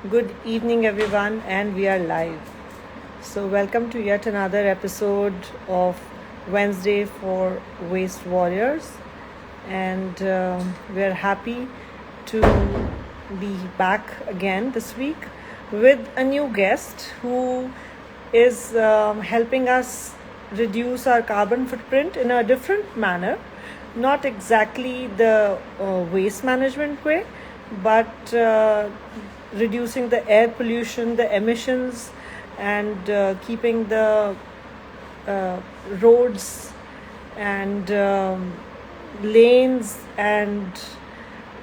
Good evening, everyone, and we are live. So, welcome to yet another episode of Wednesday for Waste Warriors, and we are happy to be back again this week with a new guest who is helping us reduce our carbon footprint in a different manner, not exactly the waste management way, but reducing the air pollution, the emissions, and keeping the roads and lanes and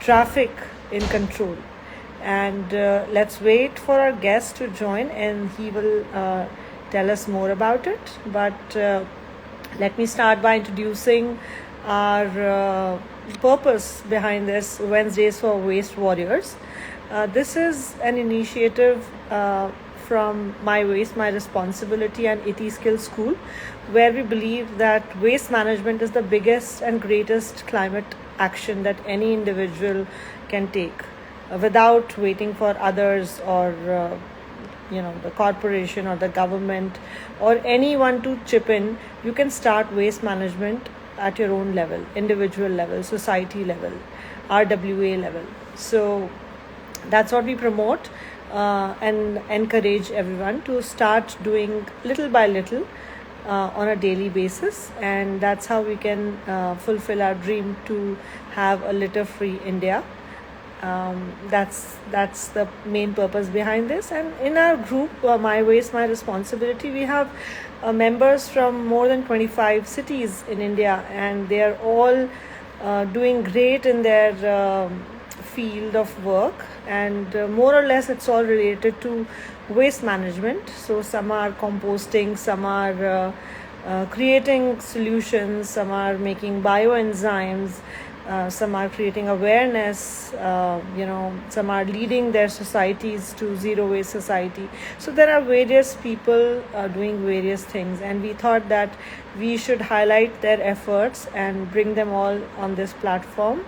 traffic in control. And let's wait for our guest to join, and he will tell us more about it. But let me start by introducing our purpose behind this Wednesdays for Waste Warriors. This is an initiative from My Waste, My Responsibility and IT Skill School, where we believe that waste management is the biggest and greatest climate action that any individual can take without waiting for others or the corporation or the government or anyone to chip in. You can start waste management at your own level, individual level, society level, RWA level. So that's what we promote and encourage everyone to start doing little by little on a daily basis, and that's how we can fulfill our dream to have a litter-free India. That's the main purpose behind this. And in our group, My Waste, My Responsibility, we have members from more than 25 cities in India, and they are all doing great in their field of work, and more or less it's all related to waste management. So some are composting, some are creating solutions, some are making bioenzymes, some are creating awareness, some are leading their societies to zero waste society. So there are various people doing various things, and we thought that we should highlight their efforts and bring them all on this platform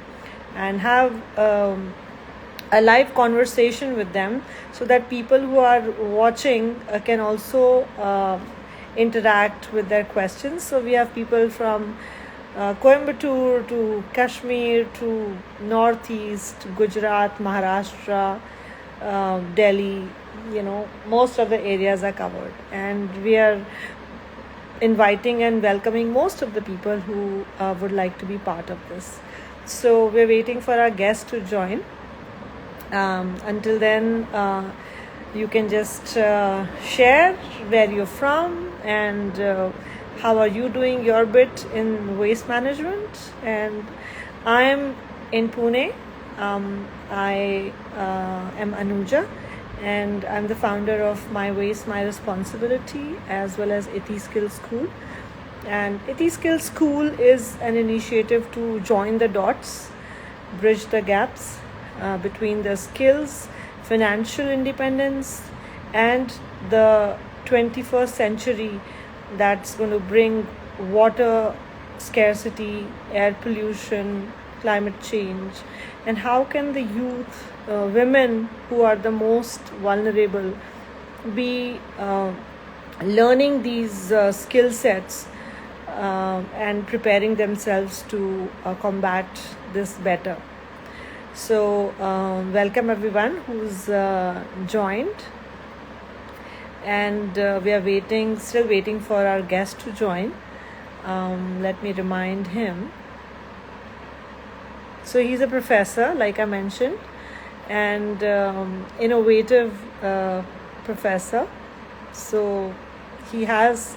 and have a live conversation with them, so that people who are watching can also interact with their questions. So we have people from Coimbatore to Kashmir to Northeast, Gujarat, Maharashtra, Delhi, most of the areas are covered. And we are inviting and welcoming most of the people who would like to be part of this. So we're waiting for our guest to join. Until then, you can just share where you're from and how are you doing your bit in waste management. And I'm in Pune. I am Anuja, and I'm the founder of My Waste, My Responsibility, as well as IT Skill School. And IT Skill School is an initiative to join the dots, bridge the gaps between the skills, financial independence, and the 21st century that's going to bring water scarcity, air pollution, climate change. And how can the youth, women who are the most vulnerable, be learning these skill sets and preparing themselves to combat this better. So welcome everyone who's joined, and we are still waiting for our guest to join. Let me remind him. So he's a professor, like I mentioned, and innovative professor. So he has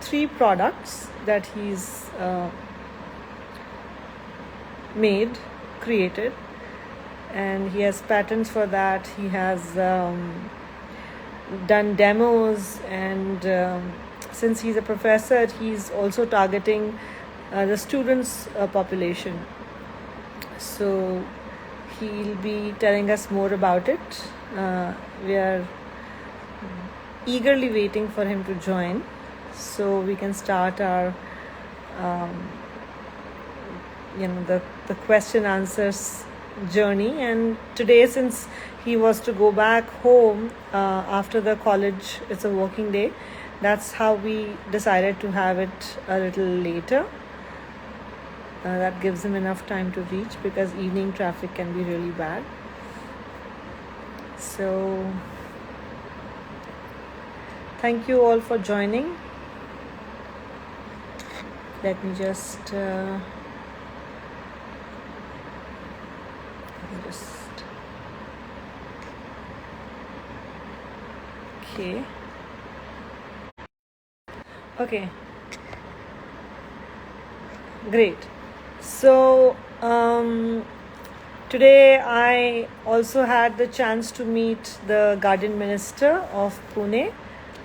3 products that he's created, and he has patents for that. He has done demos, and since he's a professor, he's also targeting the students' population. So he'll be telling us more about it. We are eagerly waiting for him to join, so we can start our the question answers journey. And today, since he was to go back home after the college, it's a working day, that's how we decided to have it a little later. That gives him enough time to reach, because evening traffic can be really bad. So thank you all for joining. Let me just okay, great. So today I also had the chance to meet the Guardian Minister of Pune,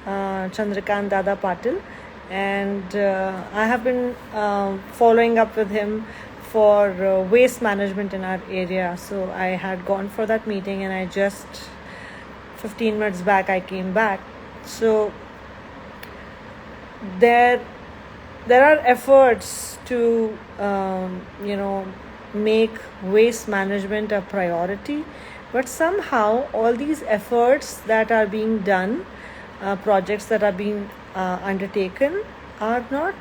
Mandar Patil, and I have been following up with him for waste management in our area. So I had gone for that meeting, and I just 15 minutes back I came back. So there are efforts to make waste management a priority, but somehow all these efforts that are being done, projects that are being undertaken, are not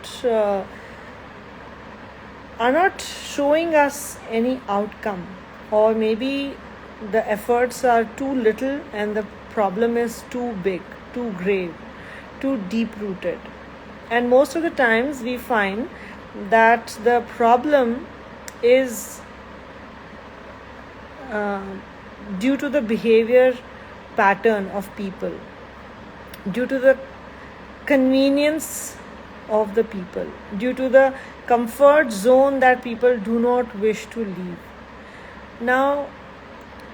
showing us any outcome, or maybe the efforts are too little and the problem is too big, too grave, too deep rooted. And most of the times we find that the problem is due to the behavior pattern of people, due to the convenience of the people, due to the comfort zone that people do not wish to leave. Now,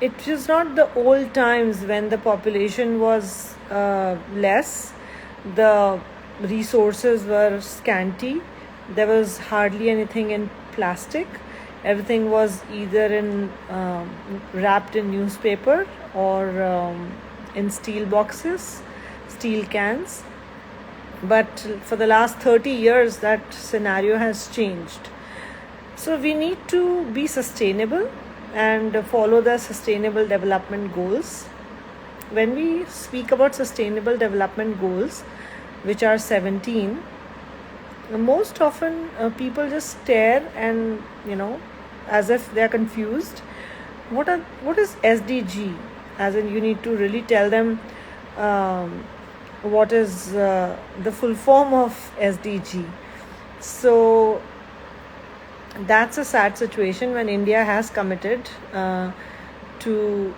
it is not the old times when the population was less, the resources were scanty, there was hardly anything in plastic, everything was either in wrapped in newspaper or in steel boxes, steel cans. But for the last 30 years that scenario has changed. So we need to be sustainable and follow the sustainable development goals. When we speak about sustainable development goals, which are 17, most often people just stare and as if they are confused. What is SDG? As in, you need to really tell them what is the full form of SDG. So that's a sad situation when India has committed to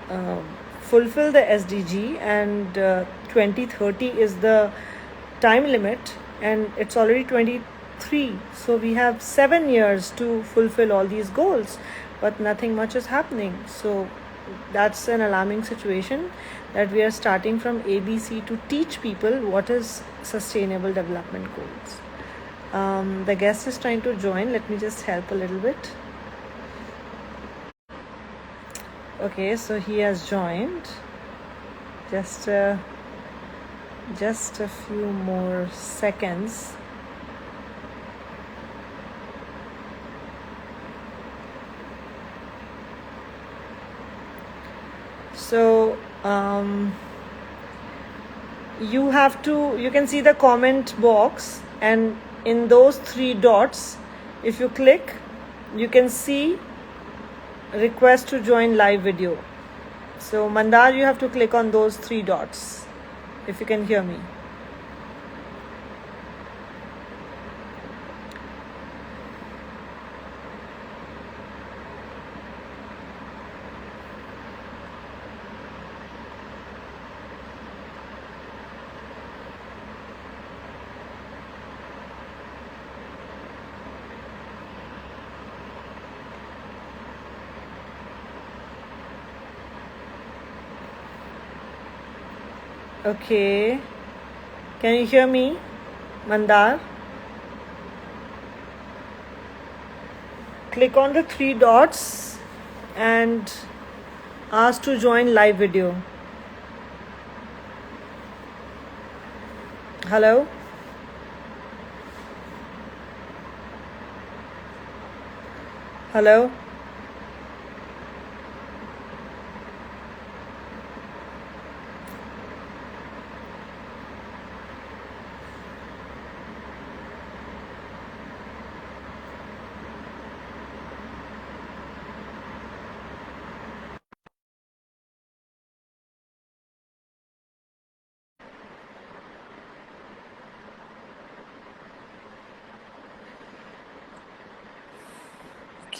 fulfill the SDG, and 2030 is the time limit, and it's already 23. So we have 7 years to fulfill all these goals, but nothing much is happening. So that's an alarming situation, that we are starting from ABC to teach people what is sustainable development goals. The guest is trying to join. Let me just help a little bit. Okay, so he has joined. Just a few more seconds. So you can see the comment box, and in those 3 dots, if you click, you can see request to join live video. So Mandar, you have to click on those 3 dots, if you can hear me. Okay, can you hear me, Mandar? Click on the 3 dots and ask to join live video. Hello? Hello?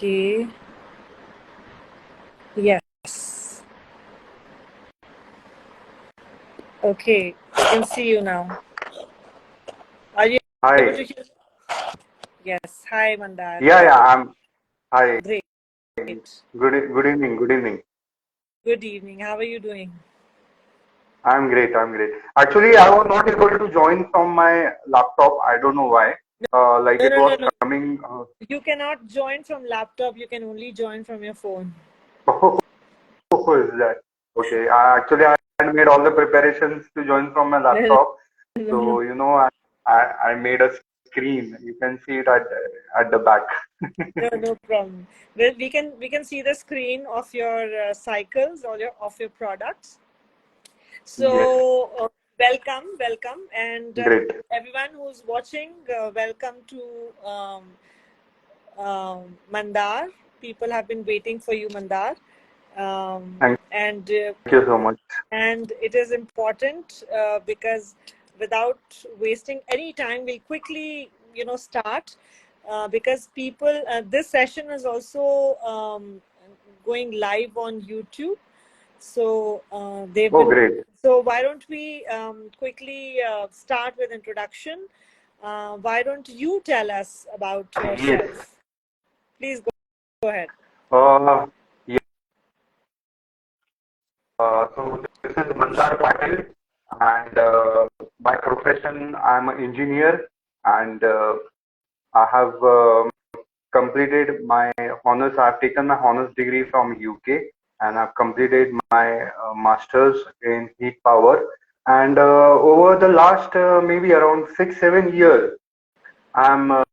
Okay. Yes. Okay. I can see you now. Are you able to Hi. hear? Yes. Hi, Mandar. Yeah, yeah, I'm. Hi. Great. Good evening. Good evening. Good evening. How are you doing? I'm great. I'm great. Actually, I was not able to join from my laptop. I don't know why. Like No, it no, no, was no. coming. You cannot join from laptop. You can only join from your phone. Oh, is that okay? I had made all the preparations to join from my No, laptop. no, no, So I made a screen. You can see it at the back. no, no problem. Well, we can see the screen of your cycles or of your products. Yes. So welcome, and Great. everyone who's watching, welcome to Mandar. People have been waiting for you, Mandar, Thank and you so much. it is important because without wasting any time, we'll quickly start because people. This session is also going live on YouTube, so they've Oh, been. great. So why don't we quickly start with introduction? Why don't you tell us about Yes. yourself? Please go ahead. Uh, so this is Mandar Patil, and by profession I'm an engineer, and I have completed my honors. I've taken my honors degree from UK, and I've completed my masters in heat power. And over the last maybe around 6 7 years, I'm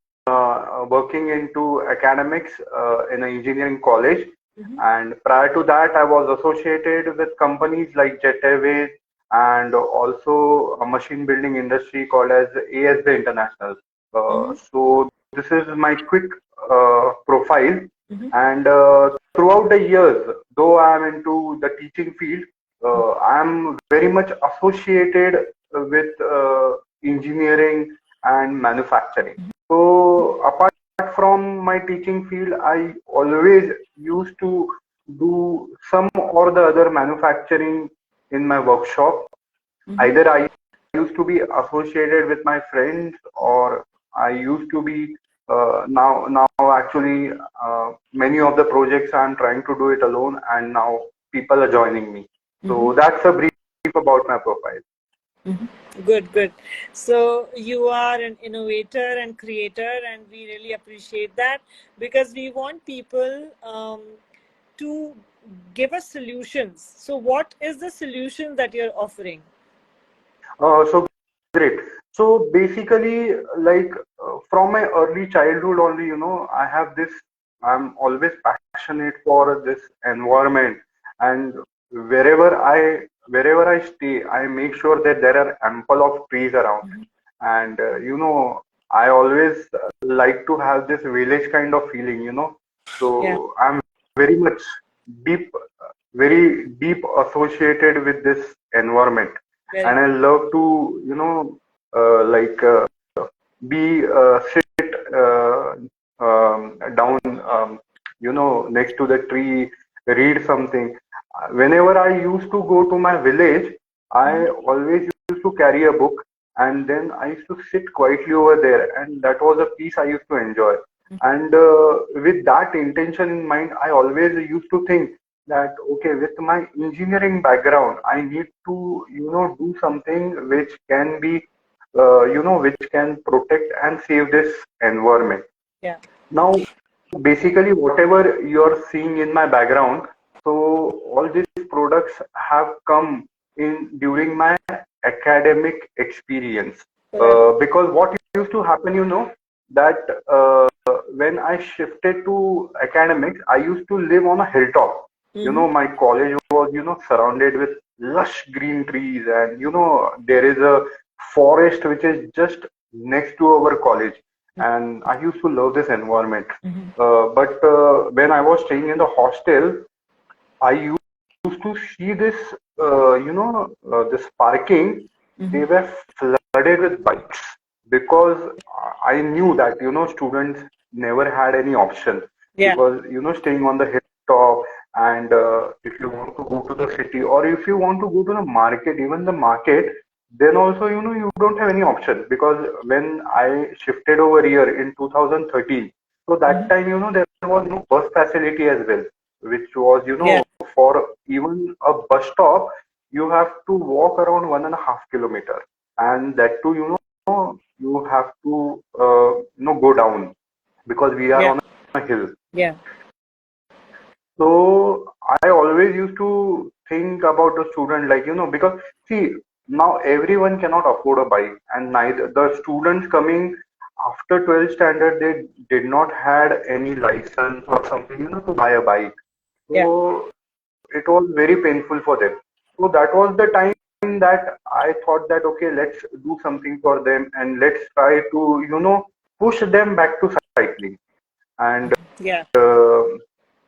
working into academics in an engineering college. Mm-hmm. And prior to that, I was associated with companies like Jet Airways and also a machine building industry called as ASB International. Mm-hmm. So this is my quick profile. Mm-hmm. And throughout the years, though I'm into the teaching field, I'm very much associated with engineering and manufacturing. So apart from my teaching field, I always used to do some or the other manufacturing in my workshop. Mm-hmm. Either I used to be associated with my friends, or I used to be now actually many of the projects I'm trying to do it alone, and now people are joining me. Mm-hmm. So that's a brief about my profile. Mm-hmm. Good, good. So you are an innovator and creator, and we really appreciate that because we want people to give us solutions. So, what is the solution that you're offering? So great. So basically, like from my early childhood only, I have this. I'm always passionate for this environment, and wherever I stay, I make sure that there are ample of trees around. Mm-hmm. And I always like to have this village kind of feeling. Yeah, So I'm very much deep, very deep associated with this environment, very and I love to, like be sit down, next to the tree, read something. Whenever I used to go to my village, good. I always used to carry a book, and then I used to sit quietly over there, and that was a piece I used to enjoy. And with that intention in mind, I always used to think that okay, with my engineering background, I need to do something which can be which can protect and save this environment. Yeah. Now, basically, whatever you're seeing in my background, so all these products have come in during my academic experience. Correct. Because what used to happen, that when I shifted to academics, I used to live on a hilltop. Mm-hmm. My college was, surrounded with lush green trees, and there is a forest which is just next to our college, and I used to love this environment. Mm-hmm. But when I was staying in the hostel, I used to see this, this parking. Mm-hmm. They were flooded with bikes because I knew that students never had any option. Yeah. because staying on the hilltop, and if you want to go to the city, or if you want to go to the market, even the market, then also you don't have any option, because when I shifted over here in 2013, so that Hmm. time there was no bus facility as well, which was Yeah. for even a bus stop you have to walk around 1.5 kilometer, and that too you have to go down, because we are Yeah. on a hill. Yeah. So I always used to think about the student, like, because see, now everyone cannot afford a bike, and neither the students coming after 12th standard, they did not had any license or something, to buy a bike. Yeah. So it was very painful for them. So that was the time that I thought that, okay, let's do something for them, and let's try to, push them back to cycling. And Yeah. uh,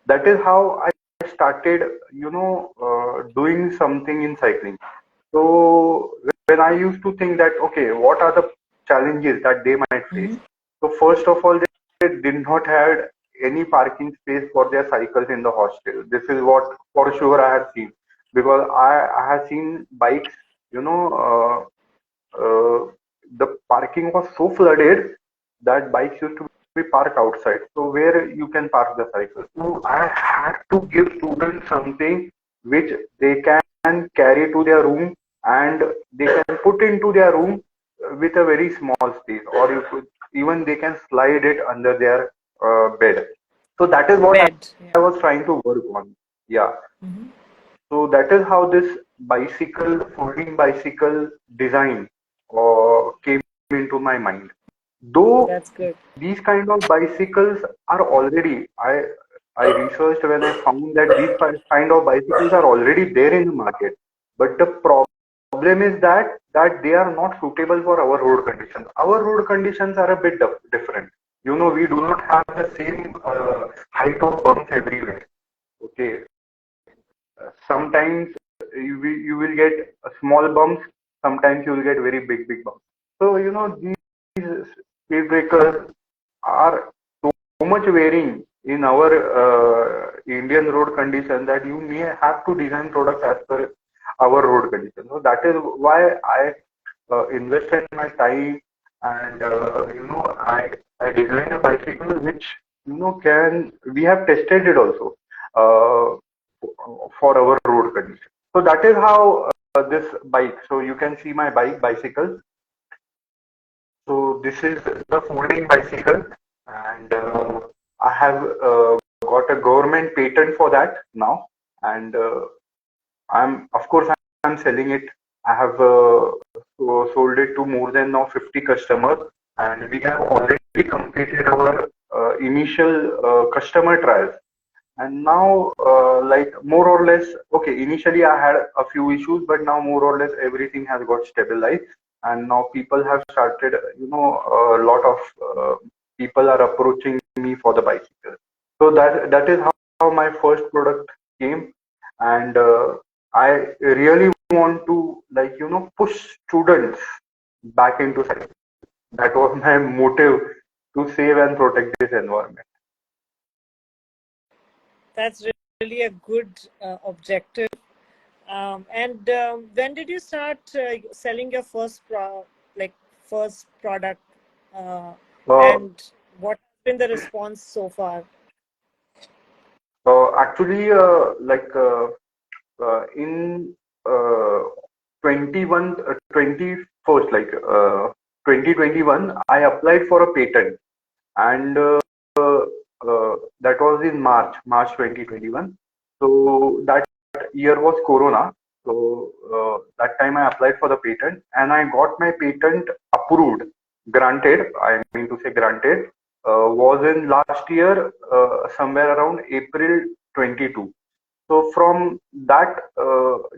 that is how I started, doing something in cycling. So when I used to think that, okay, what are the challenges that they might face? Hmm. So first of all, they did not have any parking space for their cycles in the hostel. This is what for sure I have seen, because I have seen bikes, you know, the parking was so flooded that bikes used to be parked outside. So where you can park the cycle? So I had to give students something which they can carry to their room, and they can put into their room with a very small space, or you could even they can slide it under their bed. So that is what Bed. I Yeah. was trying to work on. Yeah. Hmm. So that is how this bicycle, folding bicycle design came into my mind. Though That's good. these kind of bicycles are already, I researched when I found that these kind of bicycles are already there in the market. But the problem is that they are not suitable for our road conditions. Our road conditions are a bit different. We do not have the same height of bumps everywhere. Okay, sometimes you will get small bumps, sometimes you will get very big bumps. So these speed breakers are so much varying in our Indian road condition, that you may have to design products as per our road condition. So that is why I invested my time, and I designed a bicycle which can we have tested it also uh, for our road condition. So that is how this bike. So you can see my bicycle. So this is the folding bicycle, and I have got a government patent for that now, and of course I'm selling it. I have sold it to more than now 50 customers, and we have already completed our initial customer trials. And now, like, more or less, okay, initially I had a few issues, but now more or less everything has got stabilized. And now people have started, a lot of people are approaching me for the bicycle. So that is how my first product came. And I really want to, like, push students back into cycling. That was my motive, to save and protect this environment. That's really a good objective. And when did you start selling your like first product? Uh, Uh, and what has been the response so far? Actually, in uh, 21st, like 2021, I applied for a patent, and that was in March 2021. So that year was Corona. So that time I applied for the patent, and I got my patent approved, granted. I mean to say granted. Was in last year, somewhere around April 22. So from that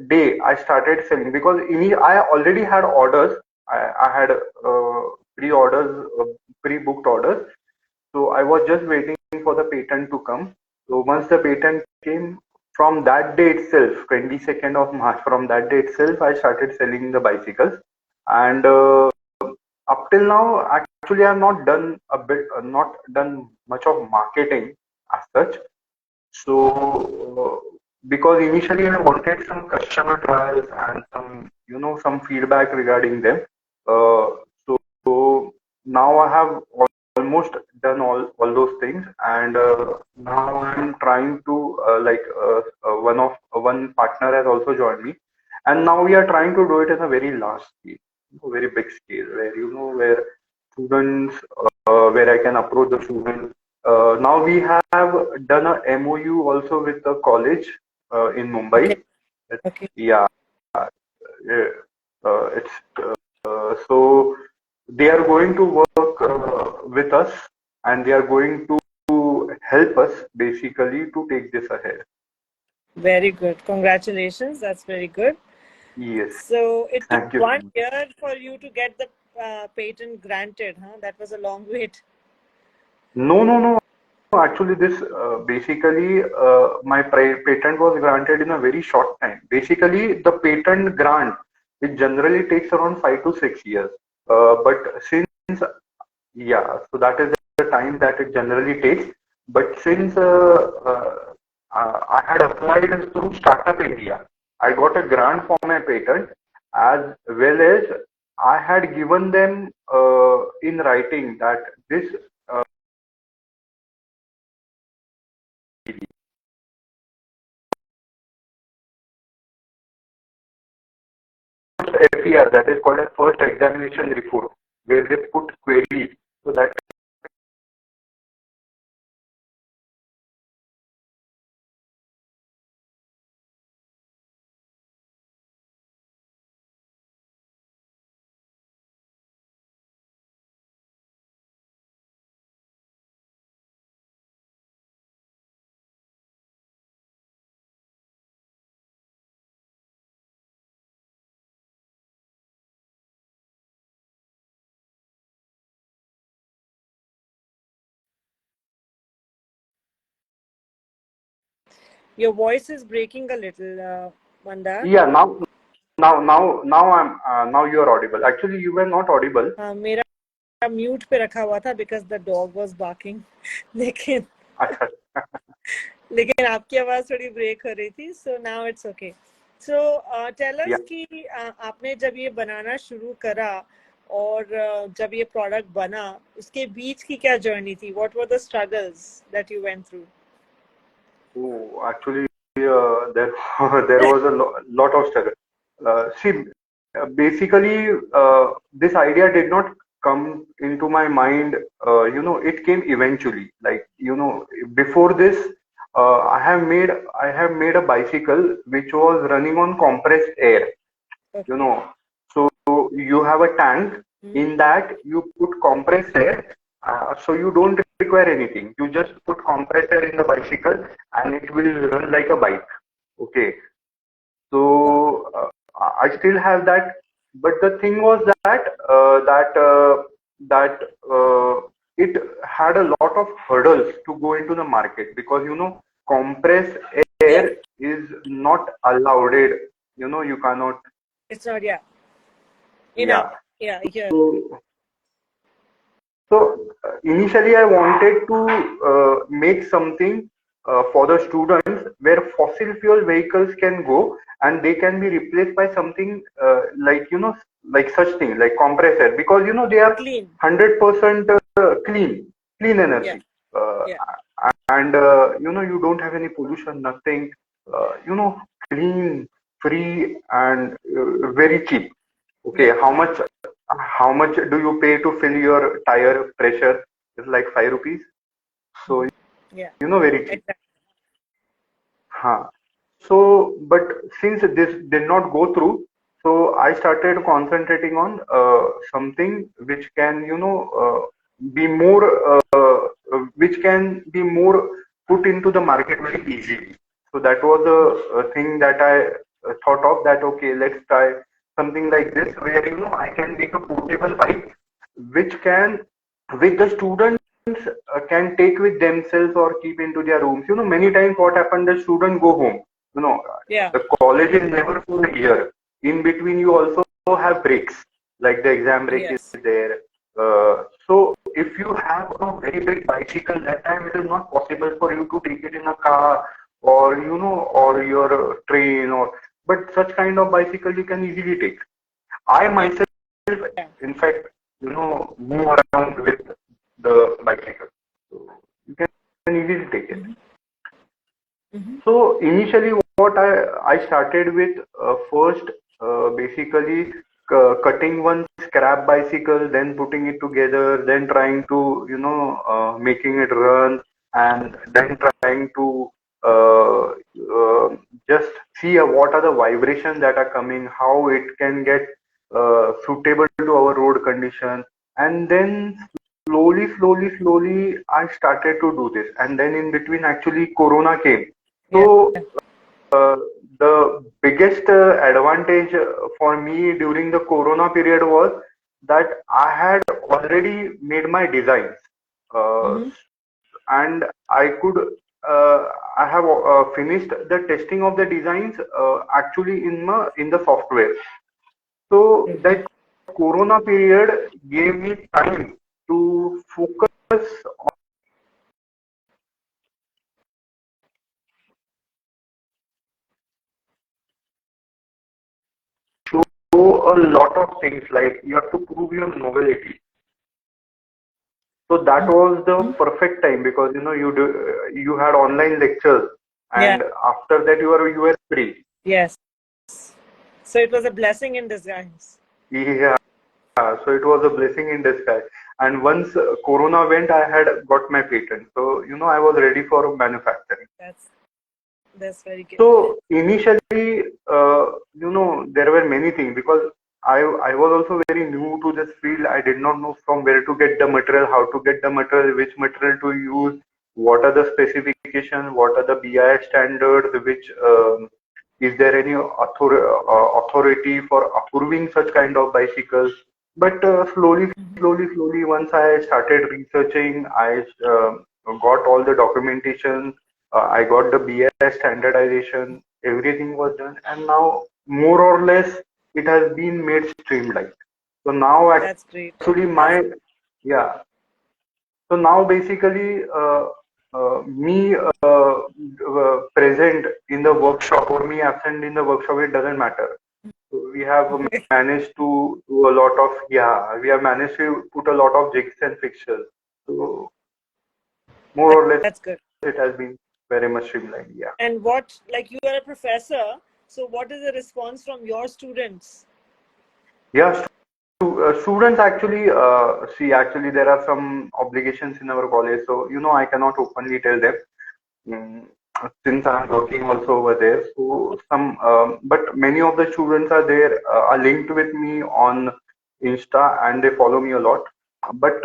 day, I started selling, because I already had orders. I had pre-orders, pre-booked orders. So I was just waiting for the patent to come. So once the patent came, from that day itself, 22nd of March, from that day itself, I started selling the bicycles. And up till now, actually, I have not done not done much of marketing. as such. So, because initially I wanted some customer trials and some feedback regarding them. Uh, so now I have almost done all those things, and now I'm trying to one partner has also joined me, and now we are trying to do it in a very large scale, very big scale, where where students, where I can approach the students. Now we have done a MOU also with the college in Okay. Mumbai. Okay. Yeah, it's so they are going to work with us, and they are going to help us basically to take this ahead. Very good. Congratulations. That's very good. Yes, So it took thank you so one much. year for you to get the patent granted, huh? That was a long wait. No, no, no. Actually, this basically my patent was granted in a very short time. Basically, the patent grant it generally takes around 5 to 6 years. But since yeah, so that is the time that it generally takes. But since I had applied through Startup India, I got a grant for my patent, as well as I had given them in writing that this FER, that is called as first examination report, where they put query. So that Your voice is breaking a little, Mandar. yeah, now you are audible. Actually, you were not audible. मेरा mute पे रखा हुआ था because the dog was barking. लेकिन अच्छा, लेकिन आपकी आवाज थोड़ी ब्रेक हो रही थी. So now it's okay. So tell yeah. us कि आपने जब ये बनाना शुरू करा और जब ये प्रोडक्ट बना उसके बीच की क्या जर्नी थी? What were the struggles that you went through? Oh, actually, there there was a lot of struggle. See, basically, this idea did not come into my mind. It came eventually. Like, before this, I have made a bicycle which was running on compressed air. You Okay. know, so you have a tank. Hmm. In that you put compressed air, so you don't require anything. You just put compressed air in the bicycle, and it will run like a bike. Okay, Wow. so I still have that, but the thing was that it had a lot of hurdles to go into the market, because compressed Yeah. air is not allowed. You cannot. It's not, yeah. In our, Yeah. yeah, here. So, so initially, I wanted to make something for the students where fossil fuel vehicles can go, and they can be replaced by something like such thing like compressor, because they are Clean. 100% clean Yeah. energy, uh, Yeah. and you don't have any pollution, nothing, clean, free, and very cheap. Okay, Yeah. how much do you pay to fill your tire pressure? It's like 5 rupees. So Yeah. very cheap. Exactly. Huh. So, but since this did not go through, so I started concentrating on something which can, be more, which can be more put into the market very easily. So that was a thing that I thought of, that okay, let's try something like this, where I can make a portable bike, which can, with the students, can take with themselves or keep into their rooms. Many times what happened, the student go home. Yeah. The college is never for a year. In between, you also have breaks, like the exam break is Yes. there. So if you have a very big bicycle, that time it is not possible for you to take it in a car or or your train or. But such kind of bicycle you can easily take. I Yeah. myself, in fact, move around with the bicycle, so you can easily take it. Mm-hmm. Mm-hmm. So initially, what I started with first, basically cutting one scrap bicycle, then putting it together, then trying to making it run, and then trying to uh, uh, just see what are the vibrations that are coming, how it can get suitable to our road condition, and then slowly, I started to do this, and then in between, actually, Corona came. Yeah. So uh, the biggest advantage for me during the Corona period was that I had already made my designs, uh, Mm-hmm. and uh, I have finished the testing of the designs actually in the software. So that Corona period gave me time to focus, show a lot of things, like you have to prove your novelty. So that was the Mm-hmm. perfect time because you had online lectures, Yeah. and after that you were free. Yes. So it was a blessing in disguise. Yeah, so it was a blessing in disguise. And once Corona went, I had got my patent. So I was ready for manufacturing. That's that's very good. So initially, there were many things because I was also very new to this field. I did not know from where to get the material, how to get the material, which material to use, what are the specifications, what are the BI standards, which is there any authority for approving such kind of bicycles. But slowly, once I started researching, I got all the documentation, I got the BS standardization, everything was done, and now more or less it has been made streamlined. So now That's great. actually That's yeah. So now basically me present in the workshop or me absent in the workshop, it doesn't matter. So we have managed to do a lot of, we have managed to put a lot of jigs and fixtures. So more or less that's good. it has been very much streamlined. Yeah. And what, like you are a professor, so what is the response from your students? Yeah, students actually, see, actually, there are some obligations in our college, so I cannot openly tell them mm, since I'm working also over there. So but many of the students are there, are linked with me on Insta, and they follow me a lot. But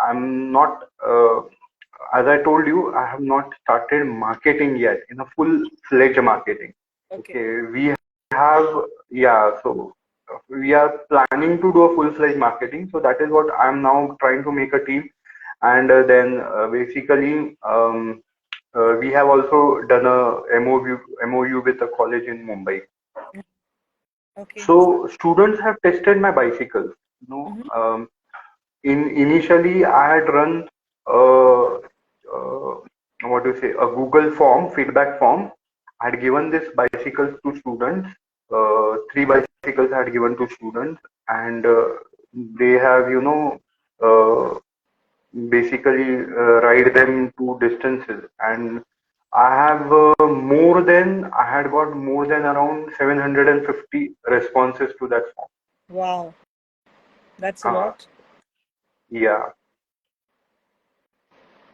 I'm not. As I told you, I have not started marketing yet in a full-fledged marketing. Okay. Okay, we have, so we are planning to do a full-fledged marketing. So that is what I'm now trying to make a team. And then basically, we have also done a MOU with a college in Mumbai. Okay. So students have tested my bicycles. You know, Mm-hmm. initially I had run uh, what do you say, a Google form, feedback form. I had given this bicycles to students. Three bicycles I had given to students, and they have uh, basically ride them to distances. And I had got more than around 750 responses to that form. Wow, that's a Uh, lot. yeah.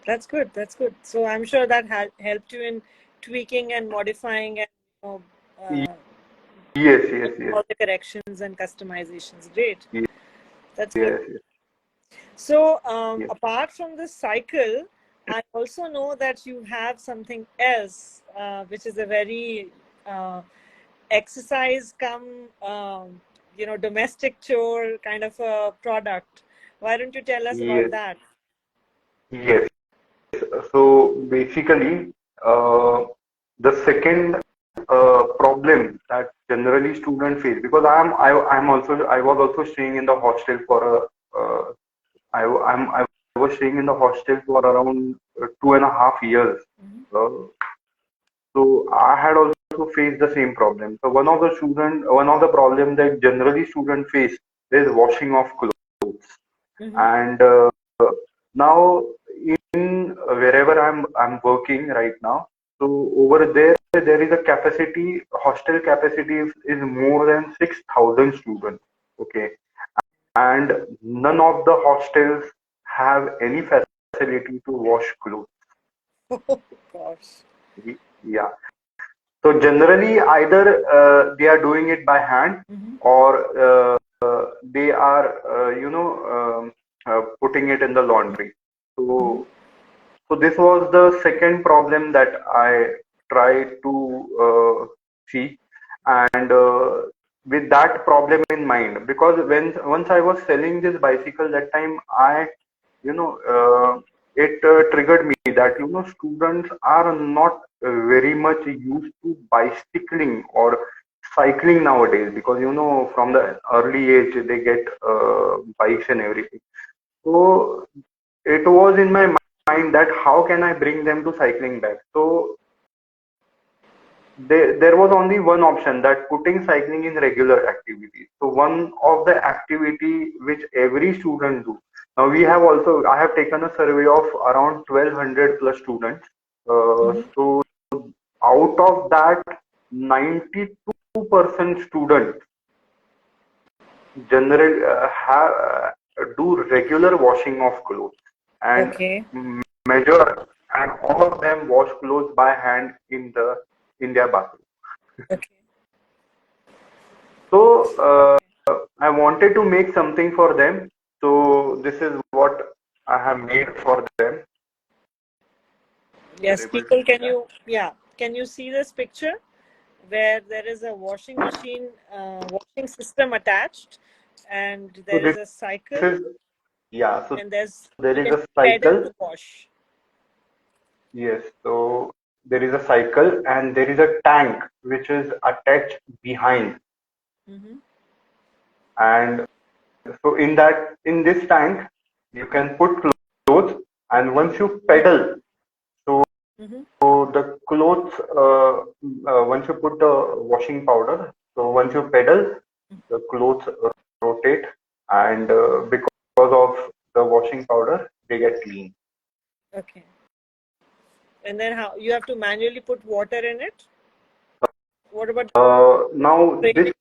That's good. That's good. So I'm sure that helped you in tweaking and modifying and you know, uh, Yes, yes, making yes, all the corrections and customizations. Great. yes, That's good. yes, So yes, apart from the cycle, I also know that you have something else, which is a very uh, exercise come domestic chore kind of a product. Why don't you tell us about yes, that? yes. So basically, uh, the second problem that generally students face, because I was also staying in the hostel for I was staying in the hostel for around 2.5 years. Uh, so I had also faced the same problem. So one of the problem that generally students face is washing of clothes. Mm-hmm. And now in wherever I'm working right now, so over there is a capacity, hostel capacity is more than 6,000 students. Okay, and none of the hostels have any facility to wash clothes. Oh gosh. Yeah. So generally, either they are doing it by hand, Mm-hmm. or they are, putting it in the laundry. Mm-hmm. So, so this was the second problem that I tried to see, and with that problem in mind, because when once I was selling this bicycle, that time you know, it triggered me that students are not very much used to bicycling or cycling nowadays, because from the early age they get bikes and everything. So it was in my mind that how can I bring them to cycling back. So there was only one option, that putting cycling in regular activities. So one of the activity which every student do. Now I have taken a survey of around 1200 plus students. Mm-hmm. So out of that, 92% students do regular washing of clothes, and Okay. measure, and all of them wash clothes by hand in their bathroom. Okay. So I wanted to make something for them. So this is what I have made for them. You're Yes, able to people, see can that? you, yeah, can you see this picture where there is a washing machine, washing system attached, and So there is a cycle, this is, yeah. So and there's, there you is can a pedal cycle. to wash. Yes. So there is a cycle and there is a tank which is attached behind. Mm-hmm. And so in this tank, you can put clothes, and once you pedal, so Mm-hmm. the clothes, once you put the washing powder, so once you pedal, the clothes rotate, and because of the washing powder, they get clean. Okay. And then how you have to manually put water in it? What about Now this, training?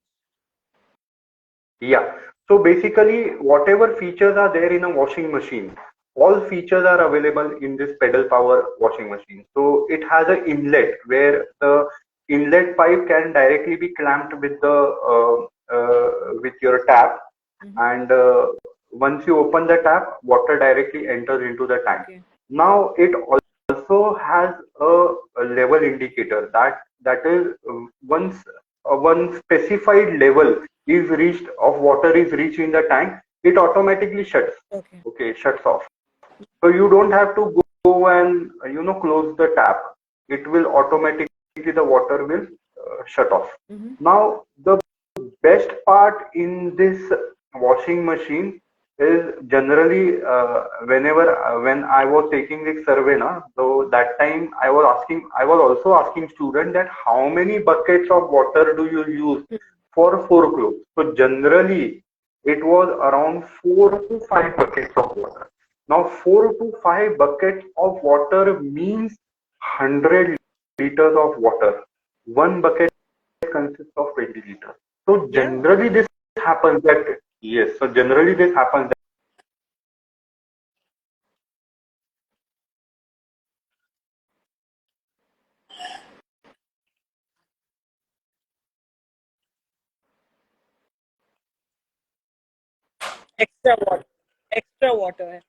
yeah. So basically, whatever features are there in a washing machine, all features are available in this pedal power washing machine. So it has an inlet where the inlet pipe can directly be clamped with your tap, Mm-hmm. and once you open the tap, water directly enters into the tank. Okay. Now it also has a level indicator, that is, once one specified level is reached of water is reached in the tank, it automatically shuts. Okay. Okay, it shuts off. So you don't have to go and close the tap. It will automatically, the water will shut off. Mm-hmm. Now the best part in this washing machine is generally, when I was taking this survey na, so that time I was also asking student that how many buckets of water do you use for 4 clothes. So generally it was around 4 to 5 buckets of water. Now 4 to 5 buckets of water means 100 liters of water. One bucket consists of 20 liters. So Yeah. generally this happens that, yes. So generally this happens that Extra water. Extra water.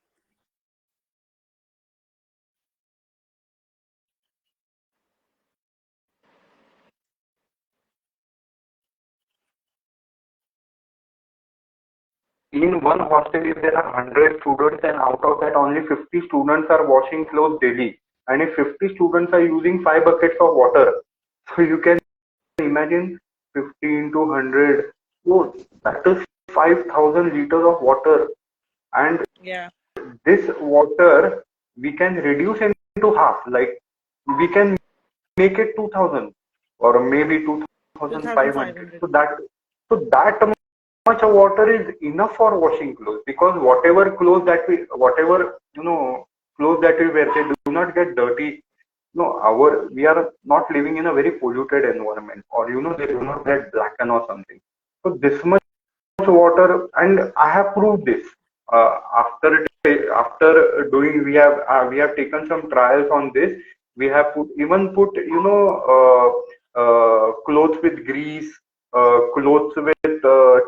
in one hostel, if there are 100 students, and out of that only 50 students are washing clothes daily, and if 50 students are using 5 buckets of water, so you can imagine 50 into 100. So that is 5,000 liters of water, and Yeah. this water we can reduce into half. Like we can make it 2000 or maybe 2500. 2,500. So that much of water is enough for washing clothes, because whatever clothes that we wear, they do not get dirty. No, we are not living in a very polluted environment, or they do not get blackened or something. So this much water, and I have proved this. After doing, we have taken some trials on this. We have put clothes with grease, clothes with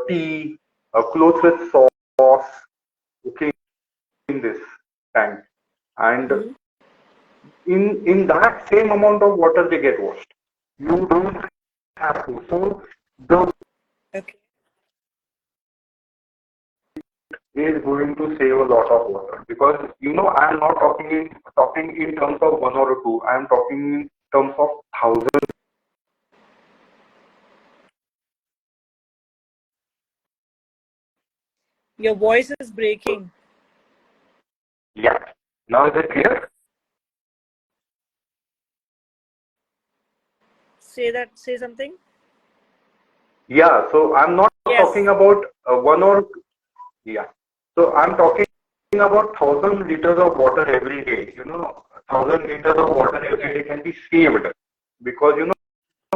tea, clothes with sauce, okay, in this tank, and Mm-hmm. in that same amount of water they get washed. You don't have to. So the Okay. is going to save a lot of water, because I am not talking in terms of one or two. I am talking in terms of thousands. Your voice is breaking. Yeah. Now is it clear? Say something. Yeah. So I'm not talking Yes. about one or yeah. So I'm talking about 1,000 liters of water every day. 1,000 liters of water every Yeah. day can be saved, because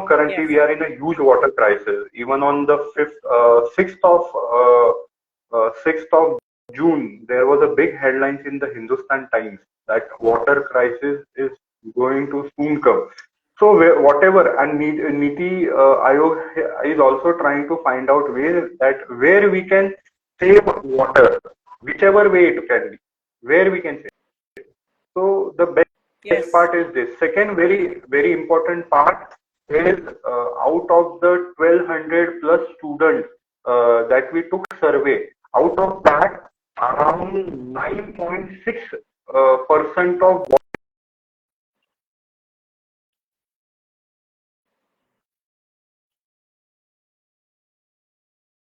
currently Yes. we are in a huge water crisis. Even on the 6th of June, there was a big headlines in the Hindustan Times that water crisis is going to soon come. So whatever, and Niti Ayog is also trying to find out ways that where we can save water, whichever way it can be, where we can save. So the best Yes. part is this. Second, very very important part is, out of the 1,200 plus students that we took survey, out of that around 9.6 percent of,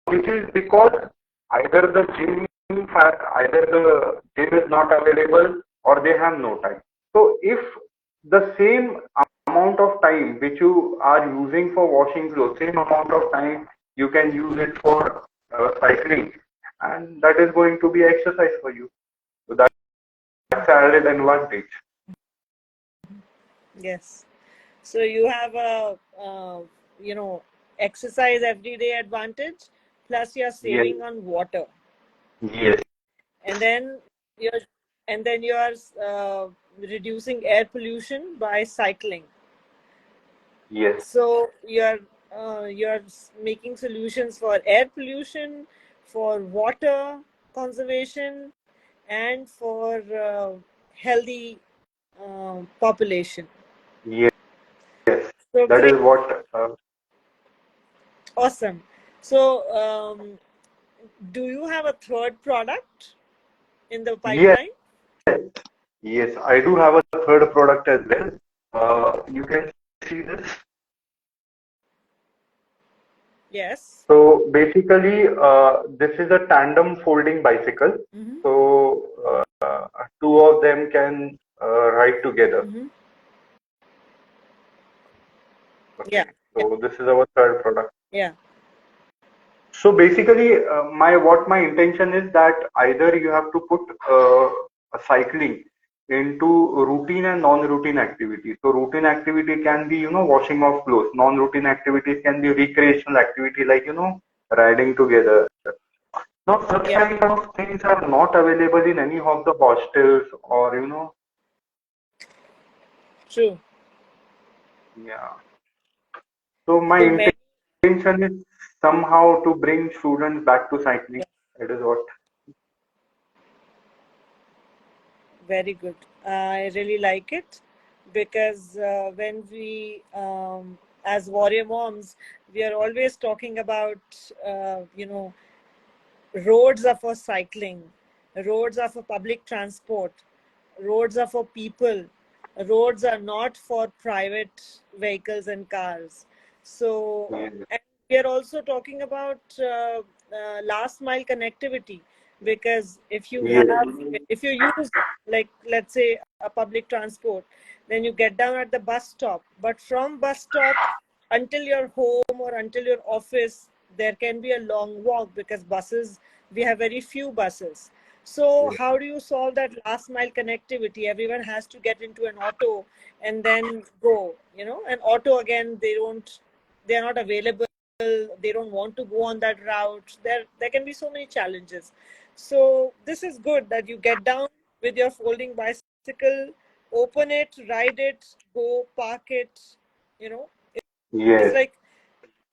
which is because either the either the gym is not available, or they have no time. So if the same amount of time which you are using for washing clothes, same amount of time you can use it for cycling, and that is going to be exercise for you. So that's added advantage. Yes. So you have a you know exercise every day advantage, plus you're Yes, saving on water, yes, and then you're you're reducing air pollution by cycling. yes, So you're making solutions for air pollution, for water conservation, and for healthy population. yes. So That great, is what. awesome. So do you have a third product in the Yes, pipeline? yes. I do have a third product as well. You can see this. Yes. So basically, this is a tandem folding bicycle. Mm-hmm. So two of them can ride together. Mm-hmm. Yeah. Okay. Yeah. So this is our third product. Yeah. So basically, my intention is that either you have to put a cycling into routine and non-routine activities. So routine activity can be washing of clothes. Non-routine activities can be recreational activity, like riding together. Now such Yeah. kind of things are not available in any of the hostels, or True. yeah. So So my many. intention is somehow to bring students back to cycling. That is what. Very good. I really like it because when as warrior moms, we are always talking about, roads are for cycling, roads are for public transport, roads are for people, roads are not for private vehicles and cars. So, Yeah. and we are also talking about last mile connectivity, because Yes. if you use, like, let's say, a public transport, then you get down at the bus stop, but from bus stop until your home or until your office, there can be a long walk because buses, we have very few buses. So Yes. how do you solve that last mile connectivity? Everyone has to get into an auto and then go, an auto again, they're not available, they don't want to go on that route. There can be so many challenges. So this is good that you get down with your folding bicycle, open it, ride it, go park it. you know it's Yes. like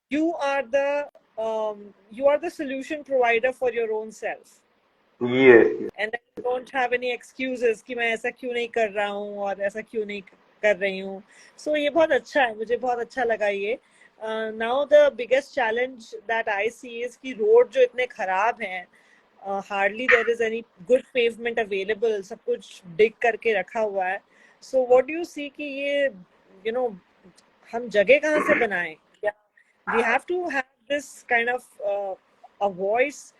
you are the solution provider for your own self, Yes. and then you don't have any excuses कि मैं ऐसा क्यों नहीं कर रहा हूँ और ऐसा क्यों नहीं कर रही हूँ. So ये बहुत अच्छा है, मुझे बहुत अच्छा लगा ये. Now the biggest challenge that I see is कि रोड जो इतने खराब हैं, hardly there is any good pavement available, सब कुछ dig करके रखा हुआ है. So what do you see कि ये you know हम जगह कहाँ से बनाएं? Yeah, we have to have this kind of a voice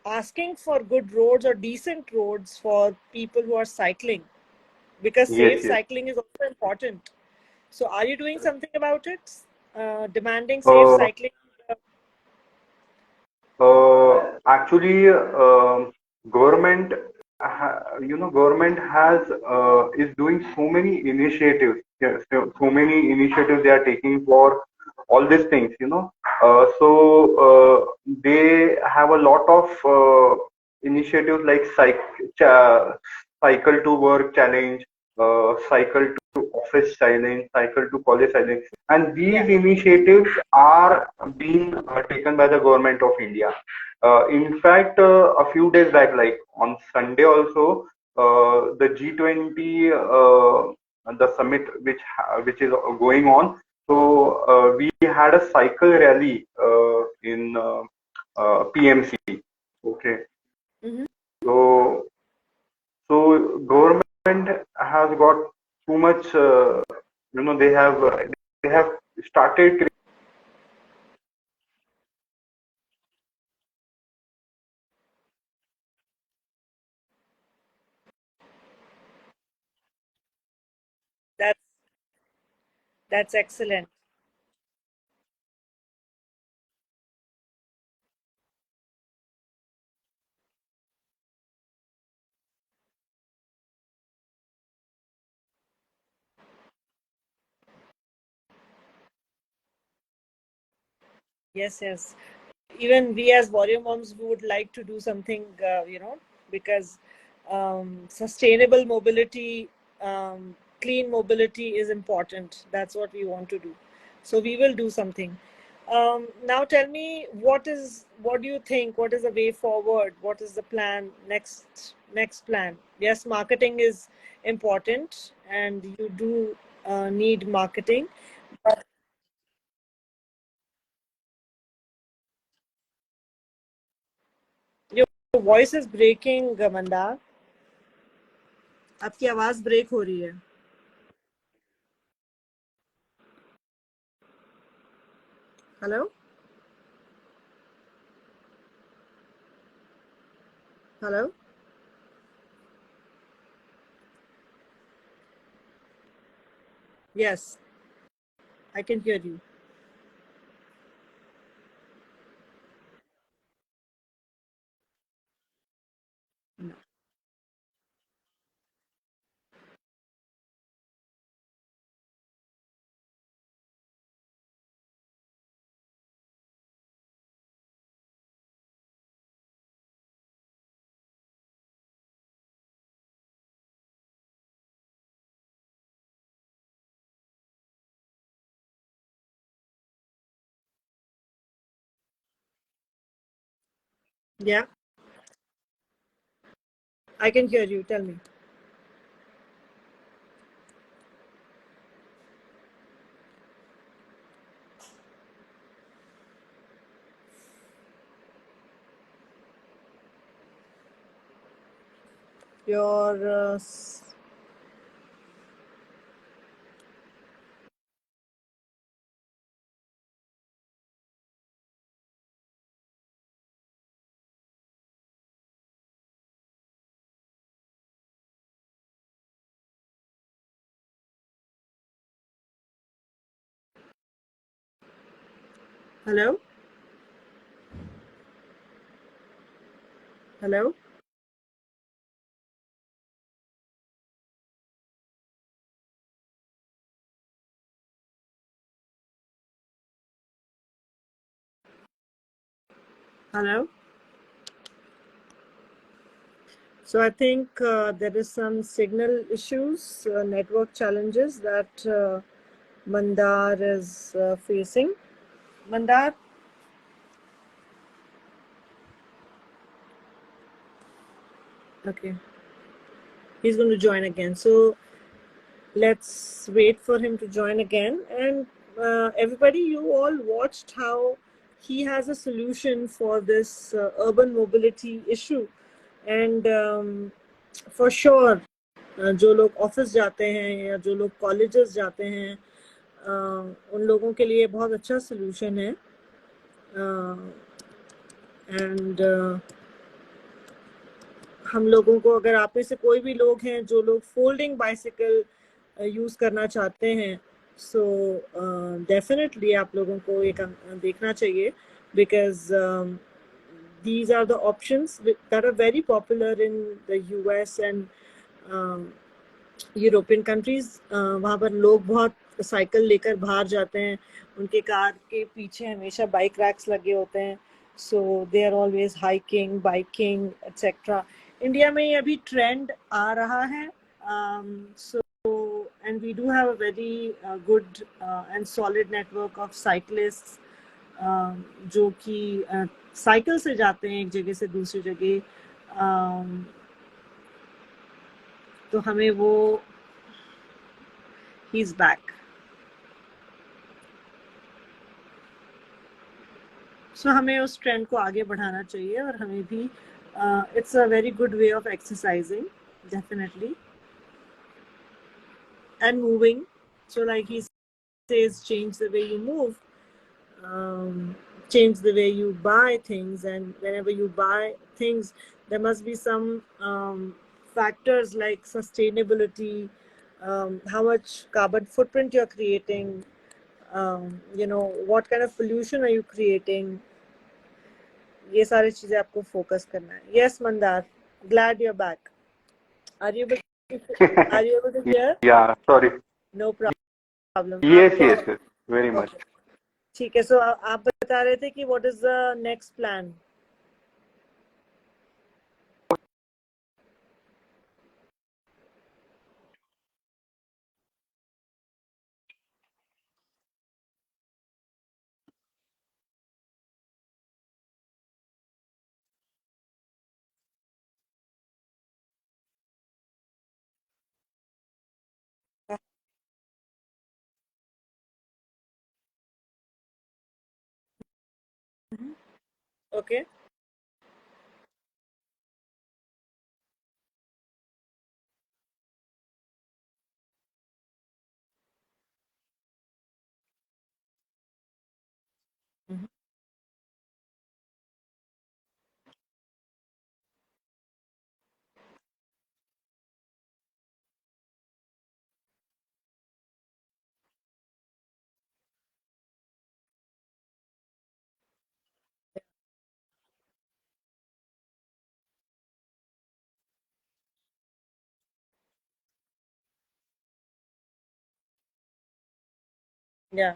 asking for good roads or decent roads for people who are cycling, because Yes. safe Yes. cycling is also important. So are you doing something about it? Demanding safe Uh, cycling? Actually, government, government has is doing so many initiatives. Yes, so many initiatives they are taking for all these things. They have a lot of initiatives like cycle to work challenge, cycle to office challenge, cycle to college challenge, and these Yeah. initiatives are being taken by the government of India. In fact, a few days back, like on Sunday also, the G20, the summit which is going on. So we had a cycle rally in PMC. Okay, Hmm. so government has got too much. They have started. that's that's excellent. Yes, yes. Even we as warrior moms would like to do something, because sustainable mobility, clean mobility is important. That's what we want to do. So we will do something. Now tell me, what do you think? What is the way forward? What is the plan, next plan? Yes, marketing is important and you do need marketing. But your voice is breaking, Mandar. आपकी आवाज break हो रही है. Hello. Hello. Yes, I can hear you. Yeah, I can hear you, tell me. Your Hello? Hello? Hello? So I think there is some signal issues, network challenges that Mandar is facing. Mandar? Okay. He's going to join again. So let's wait for him to join again. And everybody, you all watched how he has a solution for this urban mobility issue. And for sure, जो लोग office जाते हैं या जो लोग colleges जाते हैं उन लोगों के लिए बहुत अच्छा सलूशन है एंड हम लोगों को अगर आप में से कोई भी लोग हैं जो लोग फोल्डिंग बाइसिकल यूज़ करना चाहते हैं सो डेफिनेटली आप लोगों को एक देखना चाहिए because these are the options that are very popular in the US and European countries वहाँ पर लोग बहुत साइकिल लेकर बाहर जाते हैं उनके कार के पीछे हमेशा बाइक रैक्स लगे होते हैं so they are always hiking biking etcetera India में ये अभी ट्रेंड आ रहा है so and we do have a very good and solid network of cyclist जो कि साइकिल से जाते हैं एक जगह से दूसरी जगह तो हमें वो ही इज बैक सो हमें उस ट्रेंड को आगे बढ़ाना चाहिए और हमें भी it's a very good way of exercising definitely and moving so like he says change the way you move change the way you buy things and whenever you buy things there must be some factors like sustainability how much carbon footprint you're creating you know what kind of pollution are you creating ये सारी चीजें आपको focus करना है yes Mandar glad you're back are you able are you able to hear Yeah, sorry. no problem Yes, आप yes, yes, very much. okay ठीक है सो आप बता रहे थे कि what is the next plan okay या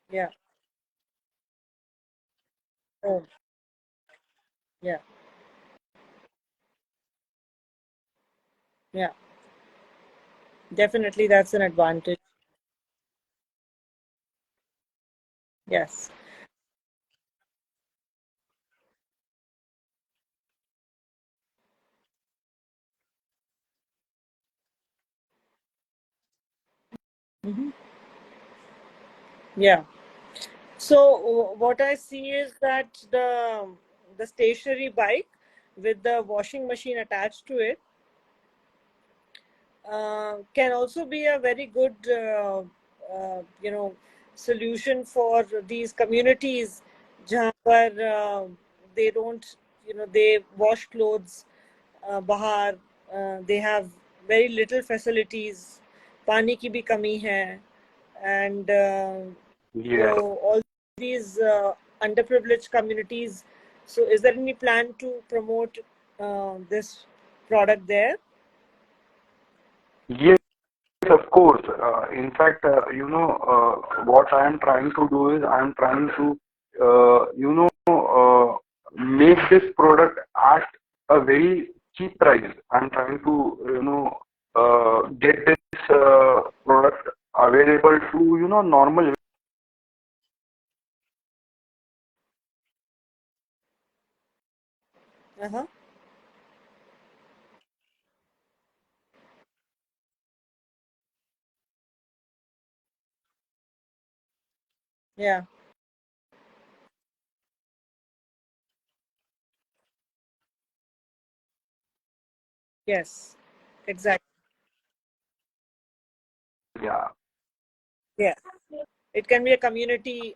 या oh yeah yeah definitely that's an advantage yes yeah so what I see is that the stationary bike with the washing machine attached to it can also be a very good you know solution for these communities जहाँ पर they don't you know they wash clothes bahar they have very little facilities, पानी की भी कमी है, and Yes. all these underprivileged communities. So, is there any plan to promote this product there? Yes, of course. In fact, what I am trying to do is I am trying to, make this product at a very cheap price. I'm trying to, get this product available to, normal. Uh-huh. Yeah. Yes. Exactly. Yeah, Yeah. It can be a community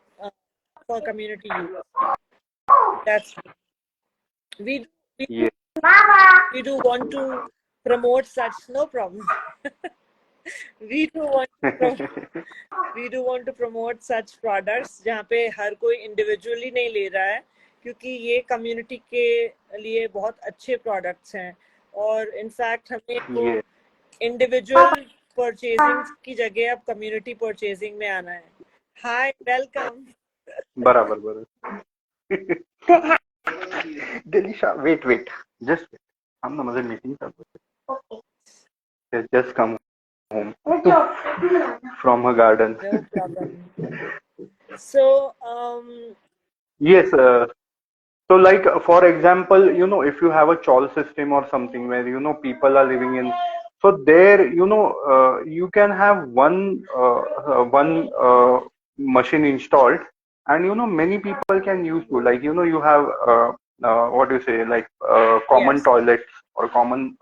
for community use. That's we we yes. we do want to promote such. No problem. we do want to we do want to promote such products जहाँ पे हर कोई individually नहीं ले रहा है, क्योंकि ये community के लिए बहुत अच्छे products हैं, और in fact हमें वो Yes. individual purchasing की जगह अब community purchasing में आना है. Hi, welcome. बराबर बराबर. Delisha, wait. Just wait. I'm not meeting. Just come home from her garden. No problem. So, Yes. So, like for example, if you have a chawl system or something where people are living in, so there you can have one machine installed, and many people can use to, like you have what do you say, like common yes. toilets or common.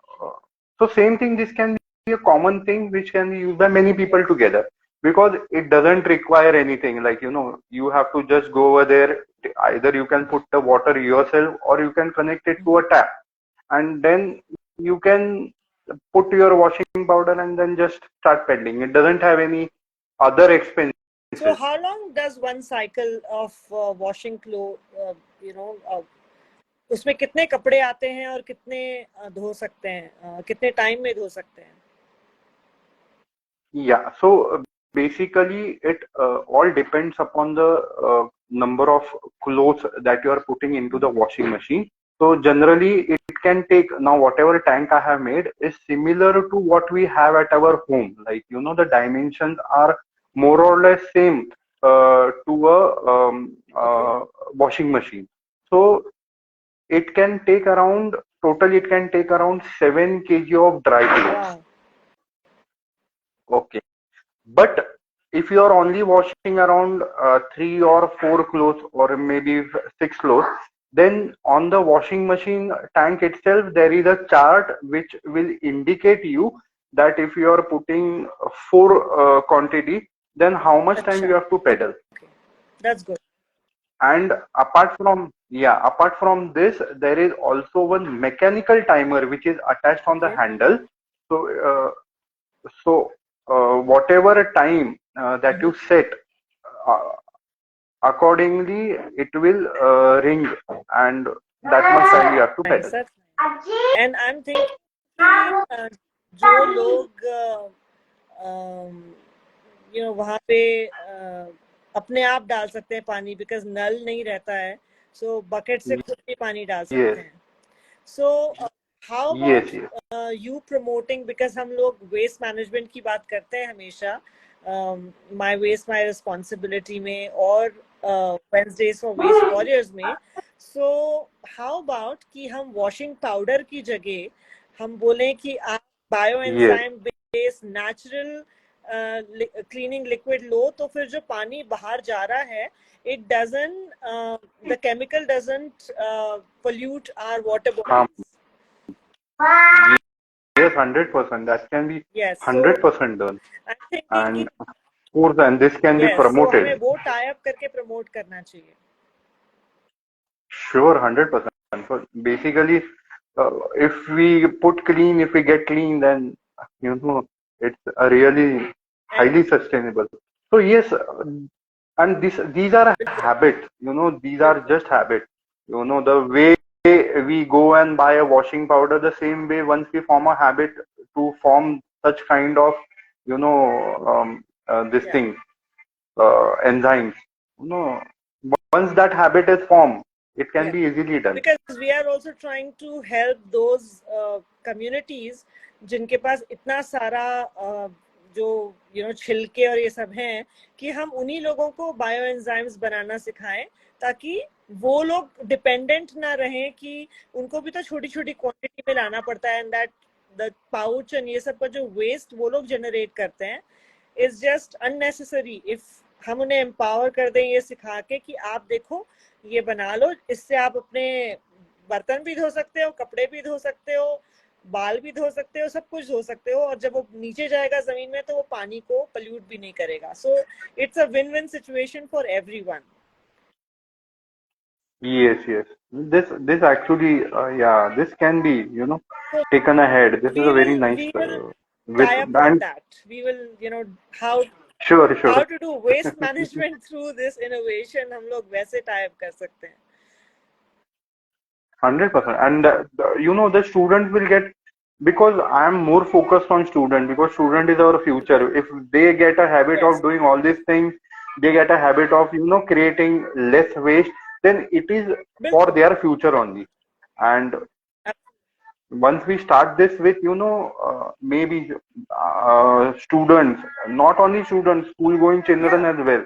So same thing. This can be a common thing which can be used by many people Yes. together, because it doesn't require anything, like you have to just go over there. Either you can put the water yourself or you can connect it to a tap, and then you can put your washing powder and then just start peddling. It doesn't have any other So, expenses. how long does one cycle of washing clothes, उसमें कितने कपड़े आते हैं और कितने धो सकते हैं, कितने टाइम में धो सकते हैं? Yeah, so basically it all depends upon the number of clothes that you are putting into the washing machine. So generally it can take, now whatever tank I have made is similar to what we have at our home. Like, the dimensions are more or less same to a Okay. washing machine. So it can take around, total it can take around 7 kg of dry clothes. Wow. Okay. But if you are only washing around 3 or 4 clothes or maybe 6 clothes, then on the washing machine tank itself, there is a chart which will indicate you that if you are putting four quantity, then how much time you अच्छा. have to pedal. Okay. That's good. And apart from this, there is also one mechanical timer which is attached on the Okay. handle. So whatever time that you set, uh, accordingly it will ring, and that much time you have to Nice. pedal. That's nice. And I'm thinking कि जो लोग वहाँ पे अपने आप डाल सकते हैं पानी, बिकॉज नल नहीं रहता है, सो बकेट से खुद भी पानी डाल सकते Yes, हैं. So, how yes, about yes, you promoting, because हम लोग वेस्ट मैनेजमेंट की बात करते हैं हमेशा, माय वेस्ट माय रिस्पॉन्सिबिलिटी में, और वेंसडेज फॉर वेस्ट वॉरियर्स में. सो हाउ अबाउट कि हम वॉशिंग पाउडर की जगह हम बोलें कि आप bio yes. Enzyme based natural cleaning liquid लो, तो फिर जो पानी बाहर जा रहा है, it doesn't the chemical doesn't pollute our water um, bodies. yes, 100%, that can be Yes, so 100% done. I'm thinking कि And of course, and this can be yes, so promoted. हमें वो tie up करके promote करना चाहिए. Sure, 100%. So basically, if we get clean, then it's a really And highly sustainable. So yes, and these are habits. These are just habits. The way we go and buy a washing powder, the same way once we form a habit to form such kind of this yeah. thing enzymes. Once that habit is formed, it can Yeah, be easily done. because we are also trying to help those communities जिनके पास इतना सारा जो छिलके और ये सब हैं कि हम उन्हीं लोगों को बायो एंजाइम्स बनाना सिखाएं ताकि वो लोग डिपेंडेंट ना रहें कि उनको भी तो छोटी छोटी क्वांटिटी में लाना पड़ता है and that the pouch and ये सब का जो वेस्ट वो लोग जनरेट करते हैं इज जस्ट अननेसेसरी इफ हम उन्हें एम्पावर कर दें ये सिखा के कि आप देखो ये बना लो इससे आप अपने बर्तन भी धो सकते हो कपड़े भी धो सकते हो बाल भी धो सकते हो सब कुछ धो सकते हो और जब वो नीचे जाएगा जमीन में तो वो पानी को पल्यूट भी नहीं करेगा so it's a win win situation for everyone Yes, yes. This actually, yeah, this can be, so taken ahead. This is a very nice we will with tie up on and that we will how sure, sure, how to do waste management through this innovation हम लोग वैसे tie up कर सकते हैं 100%. And the students will get because I am more focused on student because student is our okay future. If they get a habit yes of doing all these things, they get a habit of creating less waste, then it is for बिल्कुल their future only. And once we start this with maybe students, not only students, school going children yeah as well,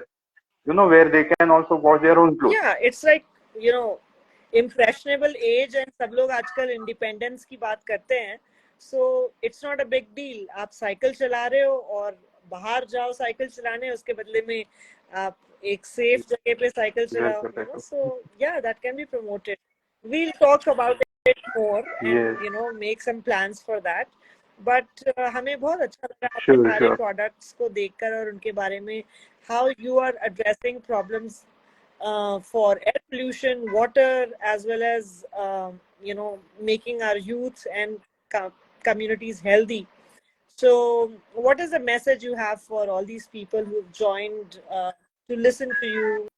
where they can also wash their own clothes. yeah it's like impressionable age and सब लोग आजकल independence की बात करते हैं so it's not a big deal आप cycle चला रहे हो और बाहर जाओ साइकिल चलाने उसके बदले में आप एक सेफ जगह पे साइकिल चलाओ Yes, सो या that can be promoted we'll talk about it more and yes, make some plans for that but हमें बहुत अच्छा लगा आपके sure, सारे sure. प्रोडक्ट्स को देखकर और उनके बारे में how you are addressing problems for air pollution, water, as well as making our youth and communities healthy. So, what is the message you have for all these people who've joined to listen to you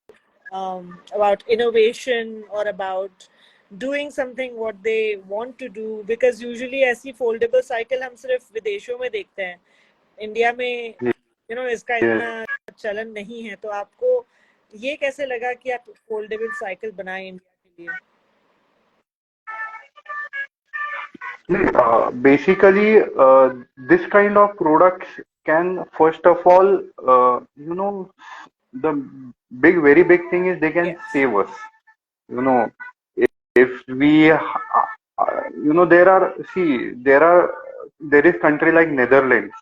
about innovation or about doing something what they want to do? Because usually ऐसी foldable cycle हम सिर्फ विदेशों में देखते हैं India में इसका Yes. इतना चलन नहीं है तो आपको ये कैसे लगा कि आप फोल्डेबल साइकिल बनाए इंडिया के लिए Basically, this kind of products can first of all, the very big thing is they can yes save us. You know, if we, there is country like Netherlands.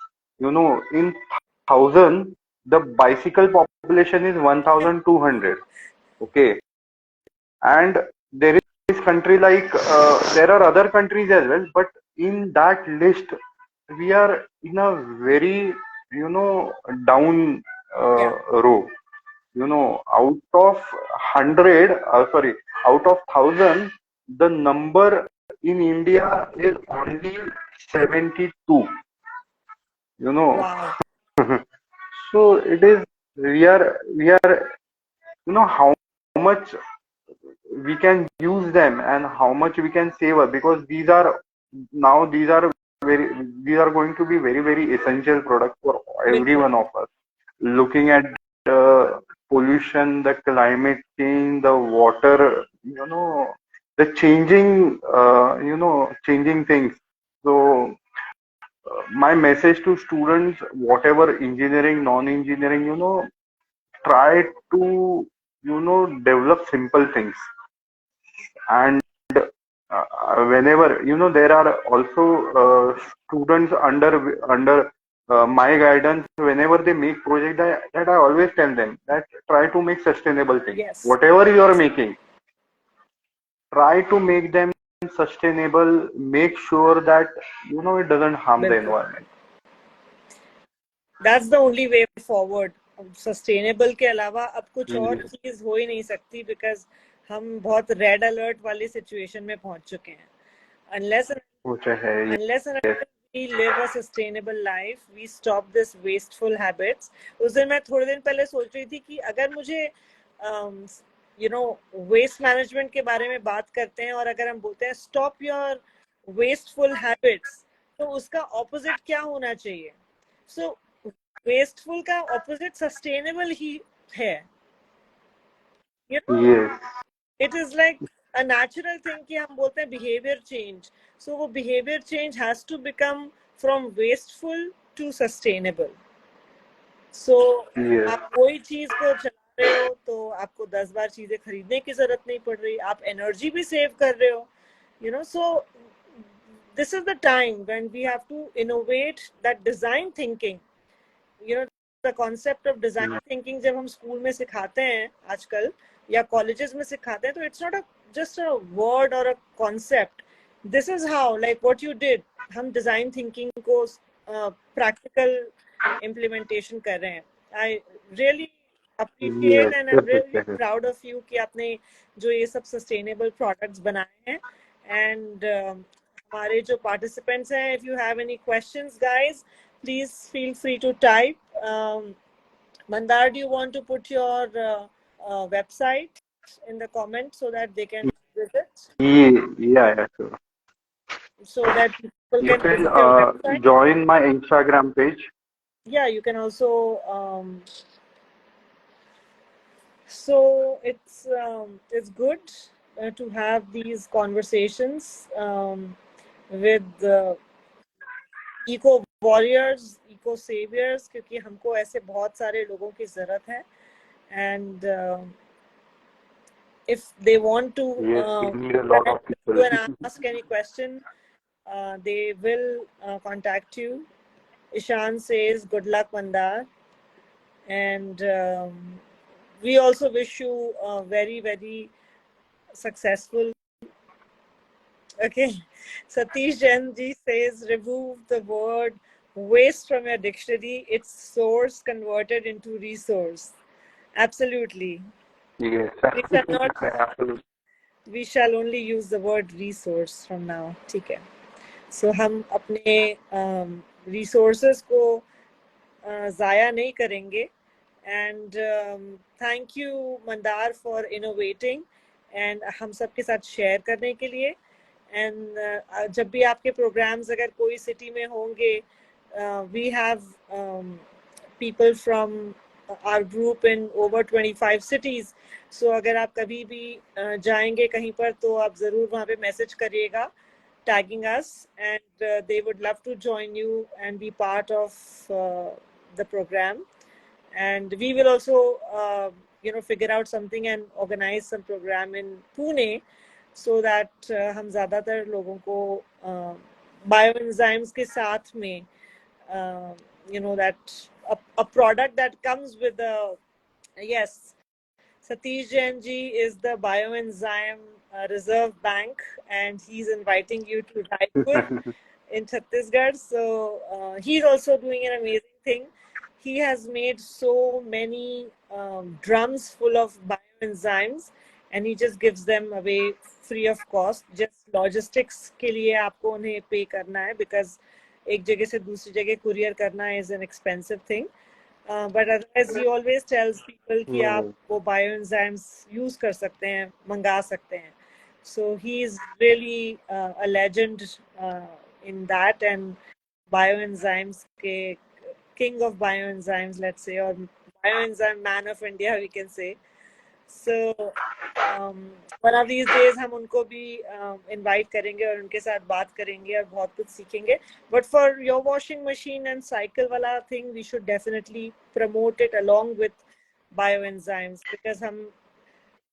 In 1,000, the bicycle population is 1,200. Okay, and there is country like there are other countries as well, but in that list we are in a very down yeah row. Out of 100, sorry, out of 1,000, the number in India is only 72. You know, wow so it is we are how much we can use them and how much we can save us because these are very these are going to be very essential products for every बिल्कुल one of us looking at the pollution, the climate change, the water, the changing things. So my message to students, whatever engineering, non-engineering, try to develop simple things. And whenever there are also students under my guidance, whenever they make project, that I always tell them that try to make sustainable things. yes Whatever you are making, try to make them sustainable. Make sure that it doesn't harm the बिल्कुल environment. That's the only way forward sustainable के अलावा अब कुछ और Yes. चीज हो ही नहीं सकती बिकॉज हम बहुत रेड अलर्ट वाली सिचुएशन में पहुंच चुके हैं unless वो चाहे unless and yes, until we live a sustainable life, we stop this wasteful habits. उस दिन मैं थोड़े दिन पहले सोच रही थी कि अगर मुझे यू नो वेस्ट मैनेजमेंट के बारे में बात करते हैं और अगर हम बोलते हैं स्टॉप योर वेस्टफुल हैबिट्स, तो उसका ऑपोजिट क्या होना चाहिए? सो वेस्टफुल का ऑपोजिट सस्टेनेबल ही है, you know. Yes, it is like a natural thing कि हम बोलते हैं बिहेवियर चेंज. सो वो behaviour change has to become from wasteful to sustainable. So yes, आप कोई चीज को चला रहे हो तो आपको 10 बार चीजें खरीदने की जरूरत नहीं पड़ रही, आप एनर्जी भी सेव कर रहे हो, you know. So this is the time when we have to innovate that design thinking, you know. The concept of design thinking जब हम स्कूल में सिखाते हैं आजकल या कॉलेजेस में सिखाते हैं, तो it's not a just a word or a concept. This is how, like what you did, हम design thinking को practical implementation कर रहे हैं. I really appreciate yes, and yes, I'm yes, really yes, yes. proud of you कि आपने जो ये सब sustainable products बनाए हैं. And हमारे जो participants हैं, if you have any questions, guys, please feel free to type. Mandar, do you want to put your website in the comments so that they can visit, Yeah, sure. so that people You can can visit your website? join my Instagram page. Yeah, you can also. So it's good to have these conversations with eco warriors, eco saviours, क्योंकि हमको ऐसे बहुत सारे लोगों की जरूरत है. And if they want to Yes, we need a lot connect of with you people. and ask any question, they will contact you. Ishan says good luck, Mandar. And we also wish you very, very successful. Okay. Satish Jain ji says remove the word waste from your dictionary. It's source converted into resource. Absolutely. Yes, We shall not. absolutely. We shall only use the word resource from now. ठीक है. So हम अपने resources को ज़ाया नहीं करेंगे. And thank you Mandar for innovating and हम सबके साथ share करने के लिए. And जब भी आपके programs अगर कोई city में होंगे, we have people from our group in over 25 cities. So अगर आप कभी भी जाएंगे कहीं पर, तो आप ज़रूर वहाँ पे message करिएगा, tagging us, and they would love to join you and be part of the program. And we will also figure out something and organize some program in Pune, so that हम ज़्यादातर लोगों को bioenzymes के साथ में that a product that comes with the, yes, Satish Jain ji is the Bioenzyme Reserve Bank, and he's inviting you to Raipur in Chhattisgarh. So he's also doing an amazing thing. He has made so many drums full of bioenzymes, and he just gives them away free of cost. Just logistics के लिए आपको उन्हें pay करना है, because एक जगह से दूसरी जगह courier करना is an expensive thing. But otherwise he always tells people कि आप Yes. वो bioenzymes use कर सकते हैं, मंगा सकते हैं. So he is really a legend in that, and bioenzymes के king of bioenzymes, let's say, or bioenzyme man of India, we can say. So one of these days हम उनको भी invite करेंगे और उनके साथ बात करेंगे और बहुत कुछ सीखेंगे. But for your washing machine and cycle वाला thing, we should definitely promote it along with bioenzymes, because हम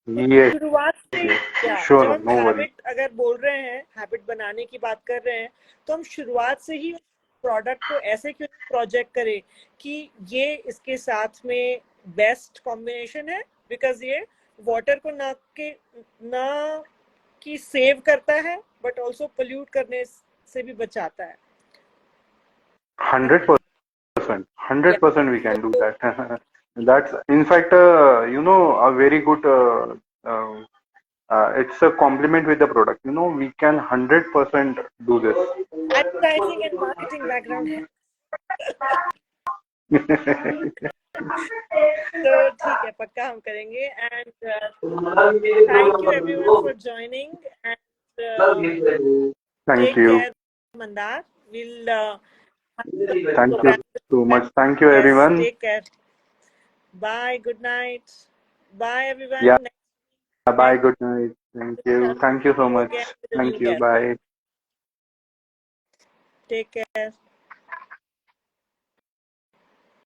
Yes, शुरुआत से, yes. या जब Sure, हम no worries. हैबिट अगर बोल रहे हैं, हैबिट बनाने की बात कर रहे हैं, तो हम शुरुआत से ही प्रोडक्ट को ऐसे क्यों प्रोजेक्ट करें कि ये इसके साथ में बेस्ट कॉम्बिनेशन है, बिकॉज ये वाटर को ना कि सेव करता है, बट ऑल्सो पोल्यूट करने से भी बचाता है. 100%. Yeah. 100% we can do So that. That's in fact, a very good It's a complement with the product. We can 100% do this. Advertising and marketing background. तो ठीक है, पक्का हम करेंगे. And thank you everyone for joining, and Thank take you. care, Mandar. We'll Thank you so much. Thank you, yes, everyone. take care. Bye, good night. Bye everyone. Yeah. Bye. Good night. Thank you. Thank you so much. Again with a Thank new you. guest. Bye. Take care.